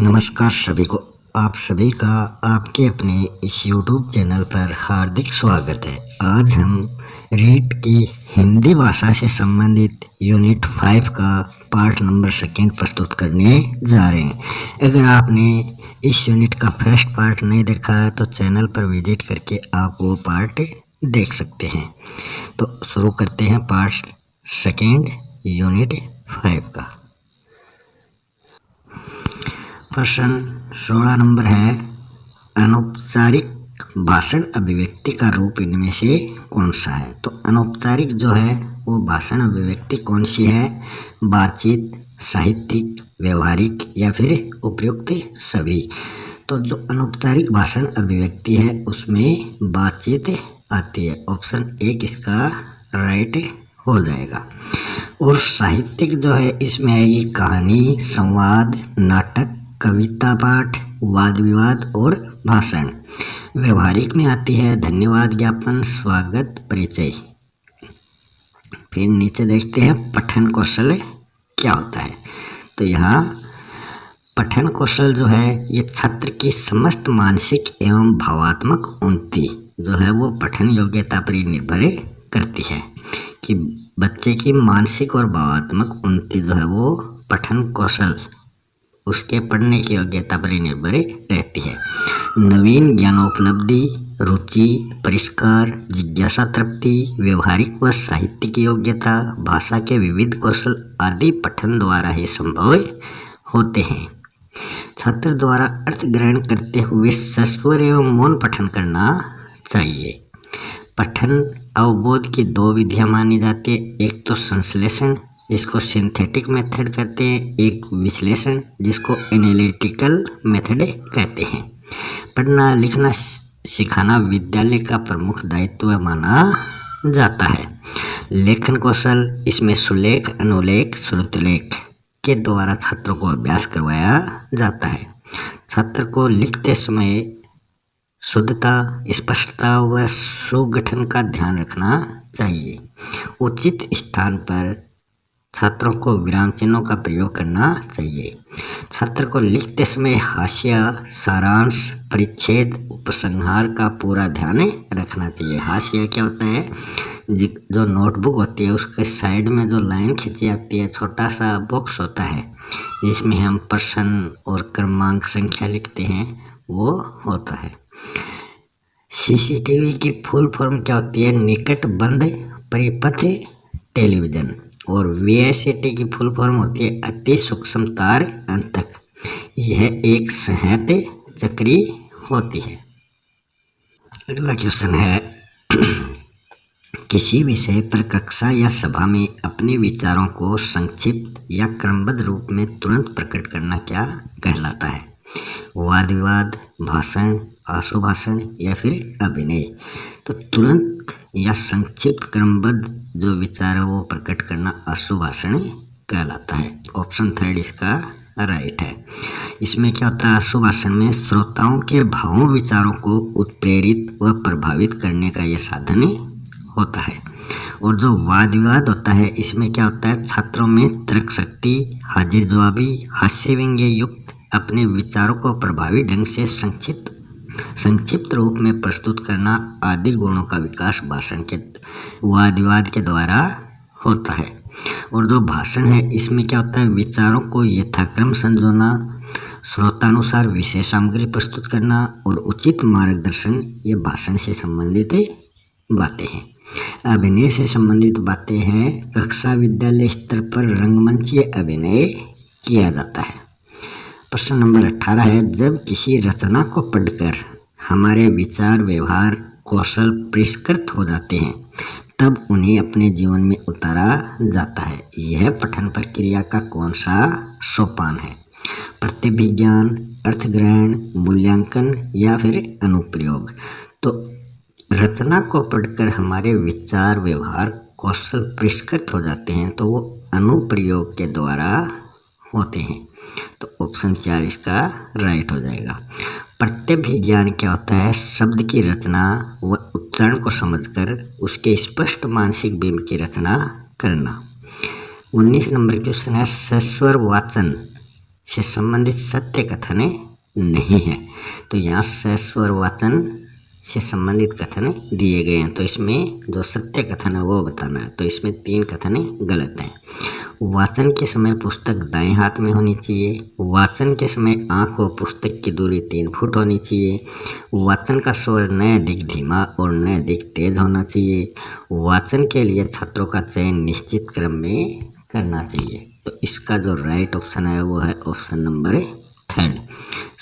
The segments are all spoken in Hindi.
नमस्कार सभी को। आप सभी का आपके अपने इस YouTube चैनल पर हार्दिक स्वागत है। आज हम रीट की हिंदी भाषा से संबंधित यूनिट 5 का पार्ट नंबर 2 प्रस्तुत करने जा रहे हैं। अगर आपने इस यूनिट का फर्स्ट पार्ट नहीं देखा है तो चैनल पर विजिट करके आप वो पार्ट देख सकते हैं। तो शुरू करते हैं पार्ट 2 यूनिट 5 का। प्रश्न 16 नंबर है, अनौपचारिक भाषण अभिव्यक्ति का रूप इनमें से कौन सा है। तो अनौपचारिक जो है वो भाषण अभिव्यक्ति कौन सी है? बातचीत, साहित्यिक, व्यवहारिक या फिर उपयुक्त सभी। तो जो अनौपचारिक भाषण अभिव्यक्ति है उसमें बातचीत आती है। ऑप्शन 1 इसका राइट हो जाएगा। और साहित्यिक जो है इसमें आएगी कहानी, संवाद, नाटक, कविता पाठ, वाद विवाद और भाषण। व्यवहारिक में आती है धन्यवाद ज्ञापन, स्वागत, परिचय। फिर नीचे देखते हैं पठन कौशल क्या होता है। तो यहाँ पठन कौशल जो है ये छात्र की समस्त मानसिक एवं भावात्मक उन्नति जो है वो पठन योग्यता पर निर्भर करती है कि बच्चे की मानसिक और भावात्मक उन्नति जो है वो पठन कौशल उसके पढ़ने की योग्यता पर निर्भर रहती है। नवीन ज्ञानोपलब्धि, रुचि, परिष्कार, जिज्ञासा तृप्ति, व्यवहारिक व साहित्यिक योग्यता, भाषा के विविध कौशल आदि पठन द्वारा ही संभव होते हैं। छात्र द्वारा अर्थ ग्रहण करते हुए सस्वर एवं मौन पठन करना चाहिए। पठन अवबोध की 2 विधियां मानी जाती है। एक तो संश्लेषण जिसको सिंथेटिक मेथड कहते हैं, एक विश्लेषण जिसको एनालिटिकल मेथड कहते हैं। पढ़ना लिखना सिखाना विद्यालय का प्रमुख दायित्व माना जाता है। लेखन कौशल इसमें सुलेख, अनुलेख, श्रुतलेख के द्वारा छात्रों को अभ्यास करवाया जाता है। छात्र को लिखते समय शुद्धता, स्पष्टता व सुगठन का ध्यान रखना चाहिए। उचित स्थान पर छात्रों को विराम चिन्हों का प्रयोग करना चाहिए। छात्र को लिखते समय हाशिया, सारांश, परिच्छेद, उपसंहार का पूरा ध्यान रखना चाहिए। हाशिया क्या होता है? जो नोटबुक होती है उसके साइड में जो लाइन खींची जाती है, छोटा सा बॉक्स होता है जिसमें हम प्रश्न और क्रमांक संख्या लिखते हैं, वो होता है। सीसीटीवी की फुल फॉर्म क्या होती है? निकट बंद परिपथ टेलीविजन। और वीएसटी की फुल फॉर्म होती है अति सूक्ष्म तार अंतक। यह एक संहत चक्री होती है। अगला क्वेश्चन है, किसी विषय पर कक्षा या सभा में अपने विचारों को संक्षिप्त या क्रमबद्ध रूप में तुरंत प्रकट करना क्या कहलाता है? वाद विवाद, भाषण, आशु भाषण या फिर अभिनय। तो तुरंत या संक्षिप्त क्रमबद्ध जो विचार है वो प्रकट करना आशु भाषण कहलाता है। ऑप्शन 3 इसका राइट है। इसमें क्या होता है? आशु भाषण में श्रोताओं के भावों विचारों को उत्प्रेरित व प्रभावित करने का यह साधन होता है। और जो वाद विवाद होता है इसमें क्या होता है? छात्रों में तर्क शक्ति, हाजिर जवाबी, हास्य व्यंग्य युक्त अपने विचारों को प्रभावी ढंग से संक्षिप्त रूप में प्रस्तुत करना आदि गुणों का विकास भाषण के वाद विवाद के द्वारा होता है। और जो भाषण है इसमें क्या होता है? विचारों को यथाक्रम संजोना, श्रोतानुसार विषय सामग्री प्रस्तुत करना और उचित मार्गदर्शन, ये भाषण से संबंधित बातें हैं। अभिनय से संबंधित बातें हैं, कक्षा विद्यालय स्तर पर रंगमंचीय अभिनय किया जाता है। प्रश्न नंबर 18 है, जब किसी रचना को पढ़कर हमारे विचार, व्यवहार, कौशल परिष्कृत हो जाते हैं तब उन्हें अपने जीवन में उतारा जाता है। यह पठन प्रक्रिया का कौन सा सोपान है? प्रत्यभिज्ञान, अर्थग्रहण, मूल्यांकन या फिर अनुप्रयोग। तो रचना को पढ़कर हमारे विचार, व्यवहार, कौशल परिष्कृत हो जाते हैं तो वो अनुप्रयोग के द्वारा होते हैं। तो ऑप्शन 4 इसका राइट हो जाएगा। प्रत्यभिज्ञान क्या होता है? शब्द की रचना व उच्चारण को समझकर उसके स्पष्ट मानसिक बिंब की रचना करना। 19 नंबर क्वेश्चन है, सस्वर वाचन से संबंधित सत्य कथन नहीं है। तो यहाँ सस्वर वाचन से संबंधित कथन दिए गए हैं, तो इसमें जो सत्य कथन है वो बताना है। तो इसमें 3 कथन गलत हैं। वाचन के समय पुस्तक दाएं हाथ में होनी चाहिए। वाचन के समय आँख व पुस्तक की दूरी 3 फुट होनी चाहिए। वाचन का स्वर न अधिक धीमा और न अधिक तेज होना चाहिए। वाचन के लिए छात्रों का चयन निश्चित क्रम में करना चाहिए। तो इसका जो राइट ऑप्शन है वो है ऑप्शन नंबर 3।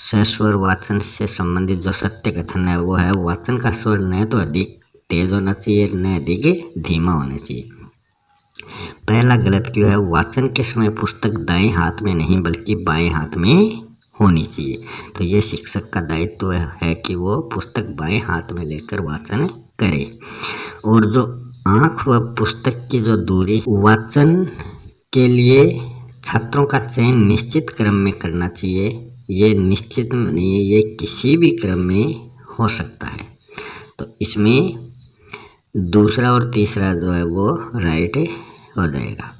सस्वर वाचन से संबंधित जो सत्य कथन है वो है वाचन का स्वर न तो अधिक तेज होना चाहिए न अधिक धीमा होना चाहिए। पहला गलत क्यों है? वाचन के समय पुस्तक दाएं हाथ में नहीं बल्कि बाएं हाथ में होनी चाहिए। तो ये शिक्षक का दायित्व है कि वो पुस्तक बाएं हाथ में लेकर वाचन करे। और जो आँख व पुस्तक की जो दूरी, वाचन के लिए छात्रों का चयन निश्चित क्रम में करना चाहिए। ये निश्चित नहीं है, ये किसी भी क्रम में हो सकता है। तो इसमें दूसरा और तीसरा जो है वो राइट हो जाएगा।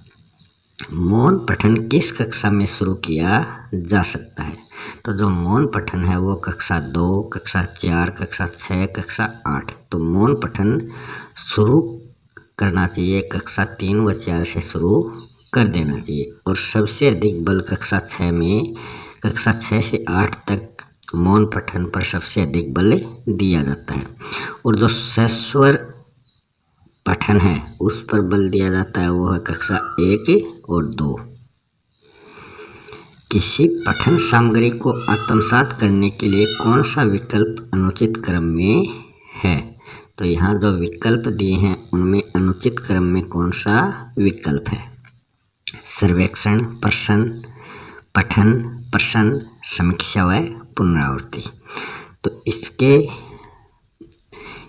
मौन पठन किस कक्षा में शुरू किया जा सकता है? तो जो मौन पठन है वो कक्षा 2, कक्षा 4, कक्षा 6, कक्षा 8। तो मौन पठन शुरू करना चाहिए कक्षा 3 व 4 से शुरू कर देना चाहिए। और सबसे अधिक बल कक्षा 6 में, कक्षा 6 से 8 तक मौन पठन पर सबसे अधिक बल दिया जाता है। और जो सस्वर पठन है उस पर बल दिया जाता है वो है कक्षा 1 और 2। किसी पठन सामग्री को आत्मसात करने के लिए कौन सा विकल्प अनुचित क्रम में है? तो यहाँ जो विकल्प दिए हैं उनमें अनुचित क्रम में कौन सा विकल्प है? सर्वेक्षण, प्रश्न, पठन, प्रश्न, समीक्षा व पुनरावृत्ति। तो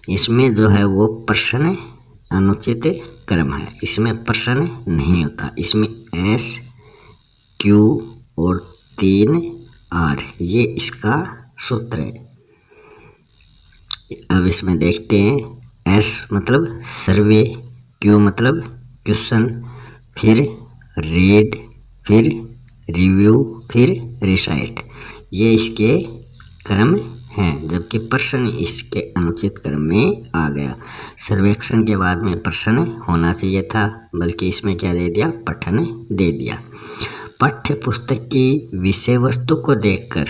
इसमें जो है वो प्रश्न अनुचित क्रम है। इसमें प्रश्न नहीं होता। इसमें S, Q और 3 R ये इसका सूत्र है। अब इसमें देखते हैं। S मतलब सर्वे, Q मतलब क्वेश्चन, फिर रीड, फिर रिव्यू, फिर रिसाइट। ये इसके क्रम हैं, जबकि प्रश्न इसके अनुचित क्रम में आ गया। सर्वेक्षण के बाद में प्रश्न होना चाहिए था, बल्कि इसमें क्या दे दिया? पठन दे दिया। पाठ्य पुस्तक की विषय वस्तु को देखकर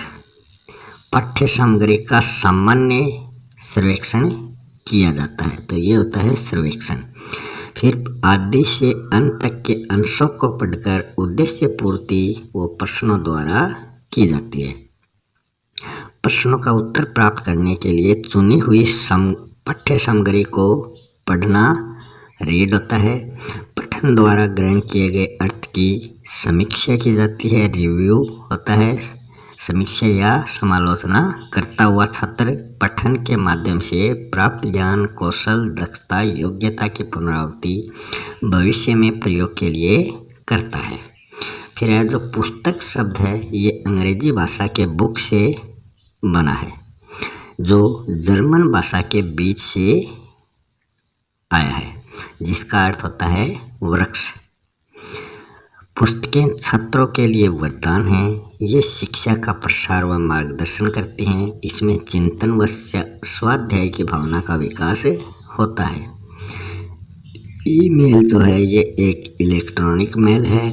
पाठ्य सामग्री का सामान्य सर्वेक्षण किया जाता है। तो ये होता है सर्वेक्षण। फिर आदि से अंत तक के अंशों को पढ़कर उद्देश्य पूर्ति व प्रश्नों द्वारा की जाती है। प्रश्नों का उत्तर प्राप्त करने के लिए चुनी हुई पाठ्य सामग्री को पढ़ना रीड होता है। पठन द्वारा ग्रहण किए गए अर्थ की समीक्षा की जाती है, रिव्यू होता है। समीक्षा या समालोचना करता हुआ छात्र पठन के माध्यम से प्राप्त ज्ञान, कौशल, दक्षता, योग्यता की पुनरावृत्ति भविष्य में प्रयोग के लिए करता है। फिर है जो पुस्तक शब्द है ये अंग्रेजी भाषा के बुक से बना है, जो जर्मन भाषा के बीच से आया है, जिसका अर्थ होता है वृक्ष। पुस्तकें छात्रों के लिए वरदान हैं। ये शिक्षा का प्रसार व मार्गदर्शन करती हैं। इसमें चिंतन व स्वाध्याय की भावना का विकास होता है। ईमेल जो है ये एक इलेक्ट्रॉनिक मेल है।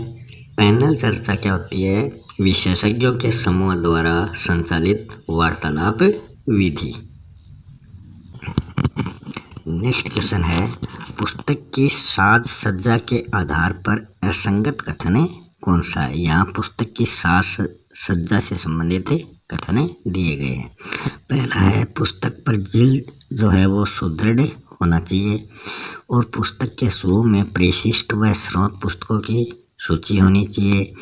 पैनल चर्चा क्या होती है? विशेषज्ञों के समूह द्वारा संचालित वार्तालाप विधि। नेक्स्ट क्वेश्चन है, पुस्तक की साज सज्जा के आधार पर असंगत कथन कौन सा है? यहाँ पुस्तक की साज सज्जा से संबंधित कथन दिए गए हैं। पहला है पुस्तक पर जिल्द जो है वो सुदृढ़ होना चाहिए, और पुस्तक के शुरू में परिशिष्ट व स्रोत पुस्तकों की सूची होनी चाहिए।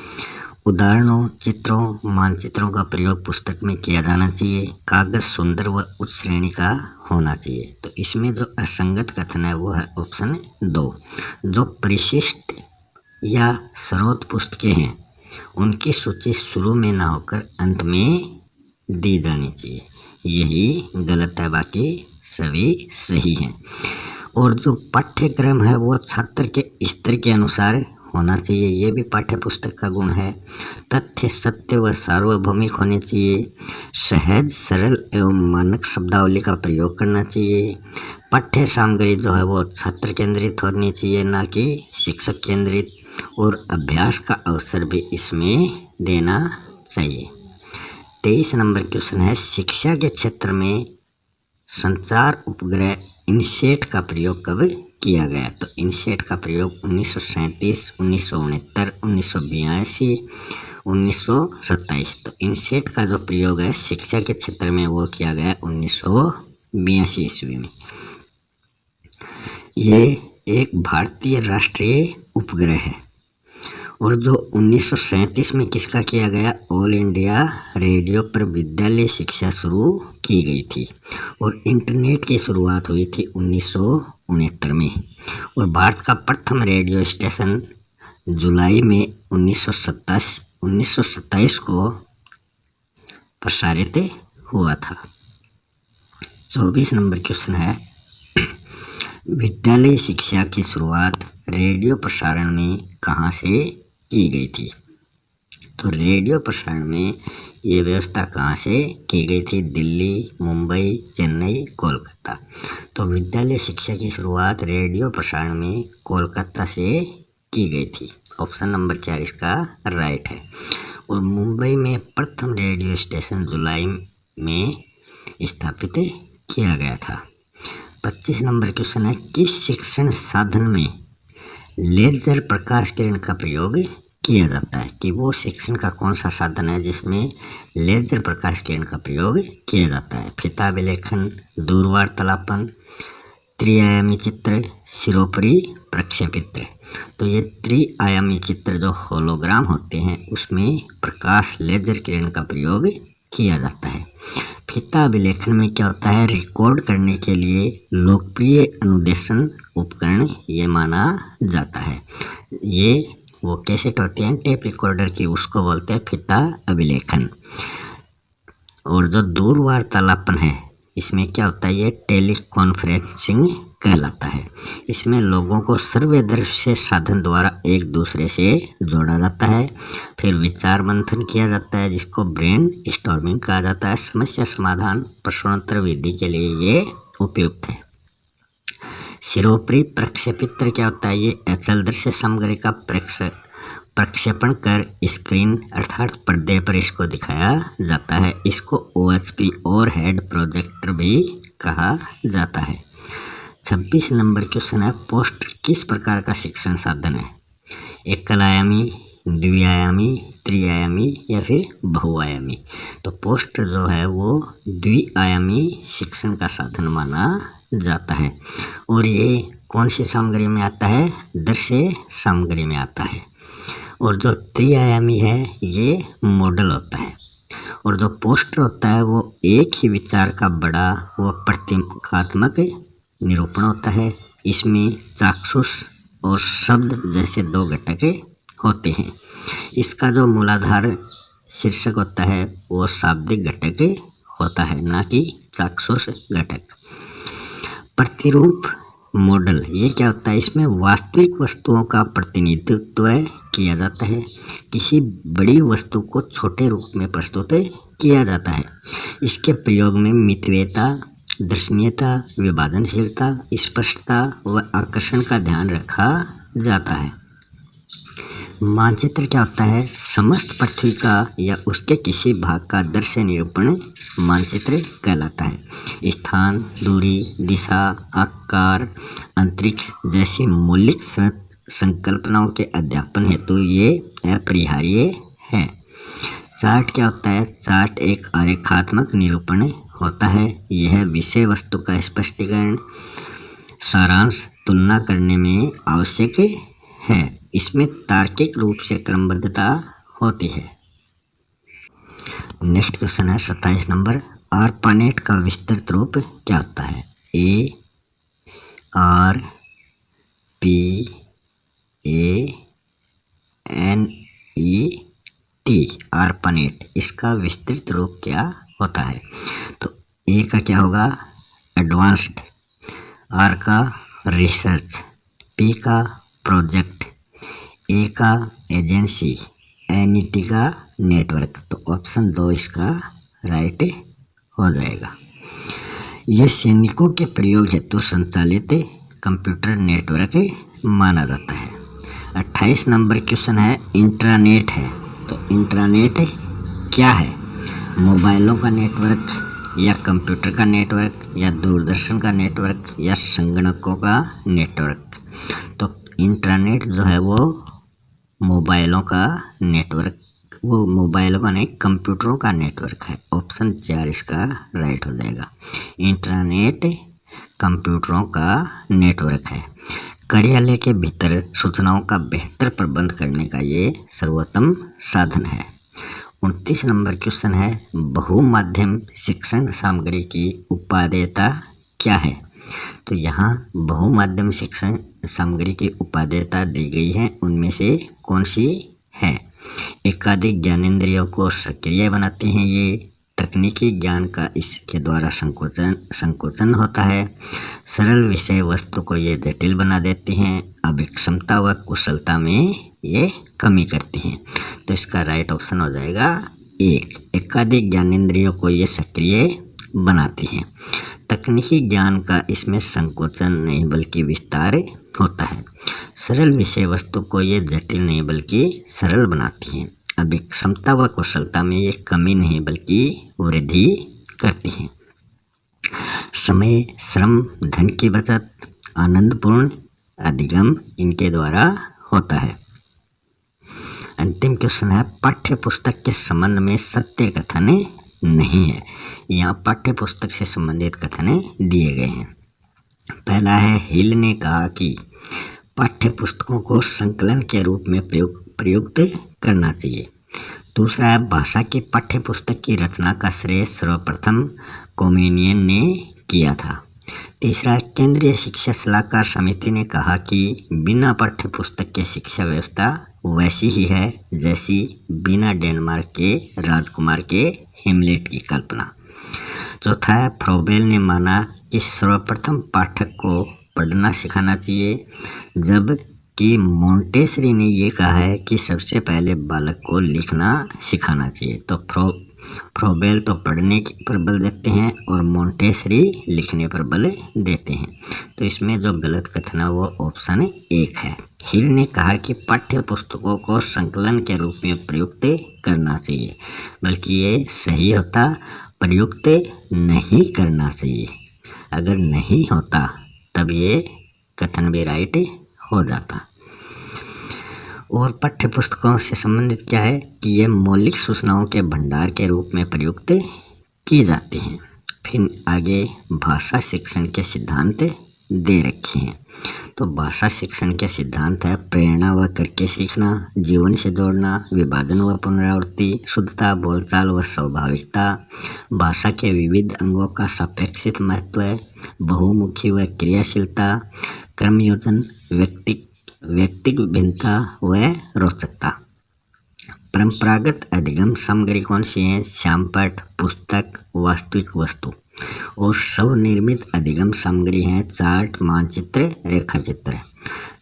उदाहरणों, चित्रों, मानचित्रों का प्रयोग पुस्तक में किया जाना चाहिए। कागज सुंदर व उच्च श्रेणी का होना चाहिए। तो इसमें जो असंगत कथन है वो है ऑप्शन 2। जो परिशिष्ट या स्रोत पुस्तकें हैं उनकी सूची शुरू में ना होकर अंत में दी जानी चाहिए। यही गलत है, बाकी सभी सही हैं। और जो पाठ्यक्रम है वो छात्र के स्तर के अनुसार होना चाहिए, ये भी पाठ्य पुस्तक का गुण है। तथ्य सत्य व सार्वभौमिक होने चाहिए। सहज सरल एवं मानक शब्दावली का प्रयोग करना चाहिए। पाठ्य सामग्री जो है वो छात्र केंद्रित होनी चाहिए, ना कि शिक्षक केंद्रित। और अभ्यास का अवसर भी इसमें देना चाहिए। 23 नंबर क्वेश्चन है, शिक्षा के क्षेत्र में संचार उपग्रह इनसेट का प्रयोग कब किया गया? तो इनसेट का प्रयोग 1937, 1969, 1982, 1927। तो इनसेट का जो प्रयोग है शिक्षा के क्षेत्र में वो किया गया 1982 ईस्वी में। ये एक भारतीय राष्ट्रीय उपग्रह है। और जो 1937 में किसका किया गया? ऑल इंडिया रेडियो पर विद्यालय शिक्षा शुरू की गई थी। और इंटरनेट की शुरुआत हुई थी 1969 में। और भारत का प्रथम रेडियो स्टेशन जुलाई में 1927 को प्रसारित हुआ था। 24 नंबर क्वेश्चन है, विद्यालय शिक्षा की शुरुआत रेडियो प्रसारण में कहाँ से की गई थी? तो रेडियो प्रसारण में ये व्यवस्था कहाँ से की गई थी? दिल्ली, मुंबई, चेन्नई, कोलकाता। तो विद्यालय शिक्षा की शुरुआत रेडियो प्रसारण में कोलकाता से की गई थी। ऑप्शन नंबर 4 इसका राइट है। और मुंबई में प्रथम रेडियो स्टेशन जुलाई में स्थापित किया गया था। 25 नंबर क्वेश्चन है, किस शिक्षण साधन में लेजर प्रकाश किरण का प्रयोग किया जाता है? कि वो शिक्षण का कौन सा साधन है जिसमें लेजर प्रकाश किरण का प्रयोग किया जाता है? फीता विलेखन, दूरवार्तालापन, त्रिआयामी चित्र, सिरोपरि प्रक्षेपित्र। तो ये त्रिआयामी चित्र जो होलोग्राम होते हैं उसमें प्रकाश लेजर किरण का प्रयोग किया जाता है। फीता विलेखन में क्या होता है? रिकॉर्ड करने के लिए लोकप्रिय अनुदेशन उपकरण ये माना जाता है। ये वो कैसेट होती है टेप रिकॉर्डर की, उसको बोलते हैं फीता अभिलेखन। और जो दूरवार्तालापन है इसमें क्या होता है? ये टेलीकॉन्फ्रेंसिंग कहलाता है। इसमें लोगों को सर्वदृश्य साधन द्वारा एक दूसरे से जोड़ा जाता है। फिर विचार मंथन किया जाता है जिसको ब्रेन स्टॉर्मिंग कहा जाता है। समस्या समाधान प्रश्नोत्तर विधि के लिए ये उपयुक्त है। सिरोपरि प्रक्षेपित्र क्या होता है? ये अचल दृश्य सामग्री का प्रक्षेपण कर स्क्रीन अर्थात पर्दे पर इसको दिखाया जाता है। इसको OHP और हेड प्रोजेक्टर भी कहा जाता है। 26 नंबर क्वेश्चन है, पोस्टर किस प्रकार का शिक्षण साधन है? एकल आयामी, द्विआयामी, त्रिआयामी या फिर बहुआयामी? तो पोस्टर जो है वो द्विआयामी शिक्षण का साधन माना जाता है। और ये कौन सी सामग्री में आता है? दृश्य सामग्री में आता है। और जो त्रिआयामी है ये मॉडल होता है। और जो पोस्टर होता है वो एक ही विचार का बड़ा व प्रतीकात्मक निरूपण होता है। इसमें चाक्षुष और शब्द जैसे दो घटक होते हैं। इसका जो मूलाधार शीर्षक होता है वो शाब्दिक घटक होता है, ना कि चाक्षुष घटक। प्रतिरूप मॉडल ये क्या होता है? इसमें वास्तविक वस्तुओं का प्रतिनिधित्व किया जाता है। किसी बड़ी वस्तु को छोटे रूप में प्रस्तुत किया जाता है। इसके प्रयोग में मितव्ययता, दर्शनीयता, विभाजनशीलता, स्पष्टता व आकर्षण का ध्यान रखा जाता है। मानचित्र क्या होता है? समस्त पृथ्वी का या उसके किसी भाग का दृश्य निरूपण मानचित्र कहलाता है। स्थान, दूरी, दिशा, आकार, अंतरिक्ष जैसी मौलिक संकल्पनाओं के अध्यापन हेतु ये अपरिहार्य है। चार्ट क्या होता है? चार्ट एक आरेखात्मक निरूपण होता है। यह विषय वस्तु का स्पष्टीकरण, सारांश, तुलना करने में आवश्यक है। इसमें तार्किक रूप से क्रमबद्धता होती है। नेक्स्ट क्वेश्चन है 27 नंबर, ARPANET का विस्तृत रूप क्या होता है? ARPANET, ARPANET इसका विस्तृत रूप क्या होता है? तो ए का क्या होगा? एडवांस्ड, आर का रिसर्च, पी का प्रोजेक्ट, ए का एजेंसी, एनईटी का नेटवर्क। तो ऑप्शन 2 इसका राइट हो जाएगा। ये सैनिकों के प्रयोग हेतु संचालित कंप्यूटर नेटवर्क माना जाता है। 28 नंबर क्वेश्चन है, इंट्रानेट है। तो इंट्रानेट क्या है? मोबाइलों का नेटवर्क या कंप्यूटर का नेटवर्क या दूरदर्शन का नेटवर्क या संगणकों का नेटवर्क। तो इंटरनेट जो है वो मोबाइलों का नेटवर्क, वो मोबाइलों का नहीं कंप्यूटरों का नेटवर्क है। ऑप्शन 4 इसका राइट हो जाएगा। इंटरनेट कंप्यूटरों का नेटवर्क है। कार्यालय के भीतर सूचनाओं का बेहतर प्रबंध करने का ये सर्वोत्तम साधन है। 29 नंबर क्वेश्चन है, बहुमाध्यम शिक्षण सामग्री की उपादेयता क्या है? तो यहाँ बहुमाध्यम शिक्षण सामग्री की उपादेयता दी गई है, उनमें से कौन सी है? एकाधिक ज्ञानेंद्रियों को सक्रिय बनाते हैं ये, तकनीकी ज्ञान का इसके द्वारा संकोचन होता है, सरल विषय वस्तु को ये जटिल बना देते हैं, अभिक्षमता व कुशलता में ये कमी करती हैं। तो इसका राइट ऑप्शन हो जाएगा 1, एकाधिक ज्ञानेंद्रियों को ये सक्रिय बनाती हैं। तकनीकी ज्ञान का इसमें संकोचन नहीं बल्कि विस्तार होता है, सरल विषय वस्तु को ये जटिल नहीं बल्कि सरल बनाती हैं, अभिक्षमता व कुशलता में ये कमी नहीं बल्कि वृद्धि करती हैं। समय, श्रम, धन की बचत, आनंदपूर्ण अधिगम इनके द्वारा होता है। अंतिम क्वेश्चन है, पाठ्य पुस्तक के संबंध में सत्य कथन नहीं है। यहाँ पाठ्य पुस्तक से संबंधित कथन दिए गए हैं। पहला है, हिल ने कहा कि पाठ्य पुस्तकों को संकलन के रूप में प्रयुक्त करना चाहिए। दूसरा है, भाषा की पाठ्य पुस्तक की रचना का श्रेय सर्वप्रथम कॉम्यूनियन ने किया था। तीसरा है, केंद्रीय शिक्षा सलाहकार समिति ने कहा कि बिना पाठ्य पुस्तक के शिक्षा व्यवस्था वैसी ही है जैसी बिना डेनमार्क के राजकुमार के हेमलेट की कल्पना। चौथा है, फ्रोबेल ने माना कि सर्वप्रथम पाठक को पढ़ना सिखाना चाहिए, जबकि मोंटेसरी ने ये कहा है कि सबसे पहले बालक को लिखना सिखाना चाहिए। तो फ्रोबेल तो पढ़ने पर बल देते हैं और मोंटेसरी लिखने पर बल देते हैं। तो इसमें जो गलत कथन है वो ऑप्शन 1 है। हिल ने कहा कि पाठ्य पुस्तकों को संकलन के रूप में प्रयुक्त करना चाहिए, बल्कि ये सही होता प्रयुक्त नहीं करना चाहिए। अगर नहीं होता तब ये कथन भी राइट हो जाता। और पाठ्य पुस्तकों से संबंधित क्या है कि ये मौलिक सूचनाओं के भंडार के रूप में प्रयुक्त की जाती हैं। फिर आगे भाषा शिक्षण के सिद्धांत दे रखे हैं। तो भाषा शिक्षण के सिद्धांत है, प्रेरणा व करके सीखना, जीवन से जोड़ना, विभाजन व पुनरावृत्ति, शुद्धता, बोलचाल व स्वाभाविकता, भाषा के विविध अंगों का सापेक्षित महत्व, बहुमुखी व क्रियाशीलता, क्रमयोजन, व्यक्तिक भिन्नता व रोचकता। परंपरागत अधिगम सामग्री कौन सी है? श्यामपट्ट, पुस्तक, वास्तविक वस्तु। और स्वनिर्मित अधिगम सामग्री है चार्ट, मानचित्र, रेखाचित्र।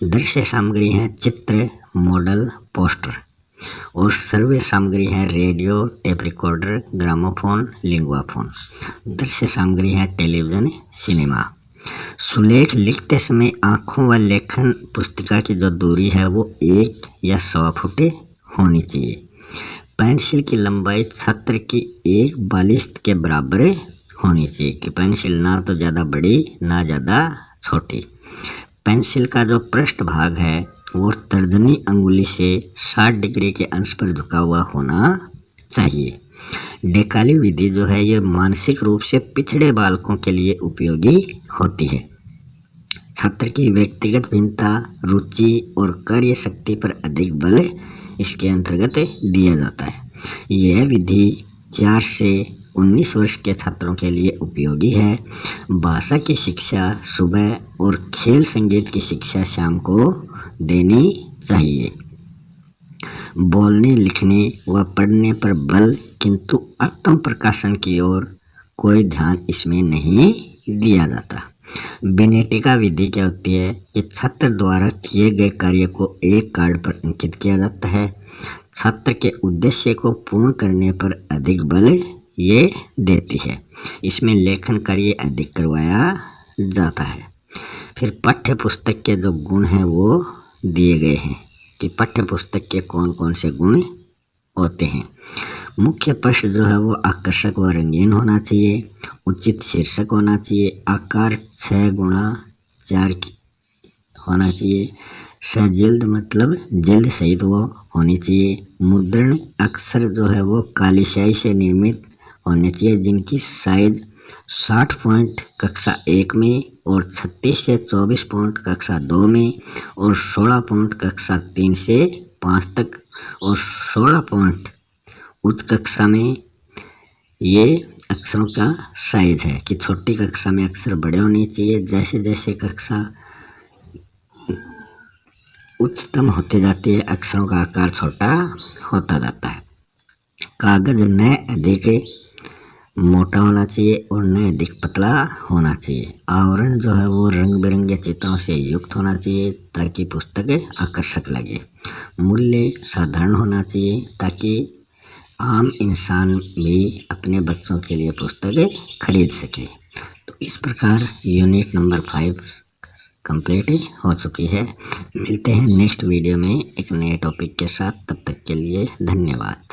दृश्य सामग्री है चित्र, मॉडल, पोस्टर। और सर्वे सामग्री है रेडियो, टेप रिकॉर्डर, ग्रामोफोन, लिंगुआफोन। दृश्य सामग्री है टेलीविजन, सिनेमा। सुलेख लिखते समय आँखों व लेखन पुस्तिका की जो दूरी है वो 1 या 1.25 फुट होनी चाहिए। पेंसिल की लंबाई छात्र की 1 बालिश्त के बराबर होनी चाहिए कि पेंसिल ना तो ज़्यादा बड़ी ना ज़्यादा छोटी। पेंसिल का जो पृष्ठ भाग है वो तर्जनी अंगुली से 60 डिग्री के अंश पर झुका हुआ होना चाहिए। डेकाली विधि जो है ये मानसिक रूप से पिछड़े बालकों के लिए उपयोगी होती है। छात्र की व्यक्तिगत भिन्नता, रुचि और कार्य शक्ति पर अधिक बल इसके अंतर्गत दिया जाता है। यह विधि 4 से 19 वर्ष के छात्रों के लिए उपयोगी है। भाषा की शिक्षा सुबह और खेल संगीत की शिक्षा शाम को देनी चाहिए। बोलने, लिखने व पढ़ने पर बल, किंतु आत्म प्रकाशन की ओर कोई ध्यान इसमें नहीं दिया जाता। विनेटिका विधि क्या होती है कि छात्र द्वारा किए गए कार्य को एक कार्ड पर अंकित किया जाता है। छात्र के उद्देश्य को पूर्ण करने पर अधिक बल ये देती है। इसमें लेखन कार्य अधिक करवाया जाता है। फिर पाठ्य पुस्तक के जो गुण हैं वो दिए गए हैं कि पाठ्य पुस्तक के कौन कौन से गुण होते हैं। मुख्य प्रश्न जो है वो आकर्षक व रंगीन होना चाहिए, उचित शीर्षक होना चाहिए, आकार 6x4 होना चाहिए, सजिल्द मतलब जल्द सहित वो होनी चाहिए, मुद्रण अक्षर जो है वो काली स्याही से निर्मित होने चाहिए जिनकी साइज 60 पॉइंट कक्षा 1 में और 36 से 24 पॉइंट कक्षा 2 में और 16 पॉइंट कक्षा 3 से 5 तक और 16 पॉइंट उच्च कक्षा में। ये अक्षरों का साइज है कि छोटी कक्षा में अक्षर बड़े होने चाहिए। जैसे जैसे कक्षा उच्चतम होते जाती है अक्षरों का आकार छोटा होता जाता है। कागज न अधिक मोटा होना चाहिए और न अधिक पतला होना चाहिए। आवरण जो है वो रंग बिरंगे चित्रों से युक्त होना चाहिए ताकि पुस्तक आकर्षक लगे। मूल्य साधारण होना चाहिए ताकि आम इंसान भी अपने बच्चों के लिए पुस्तकें खरीद सके। तो इस प्रकार यूनिट नंबर 5 कंप्लीट हो चुकी है। मिलते हैं नेक्स्ट वीडियो में एक नए टॉपिक के साथ। तब तक के लिए धन्यवाद।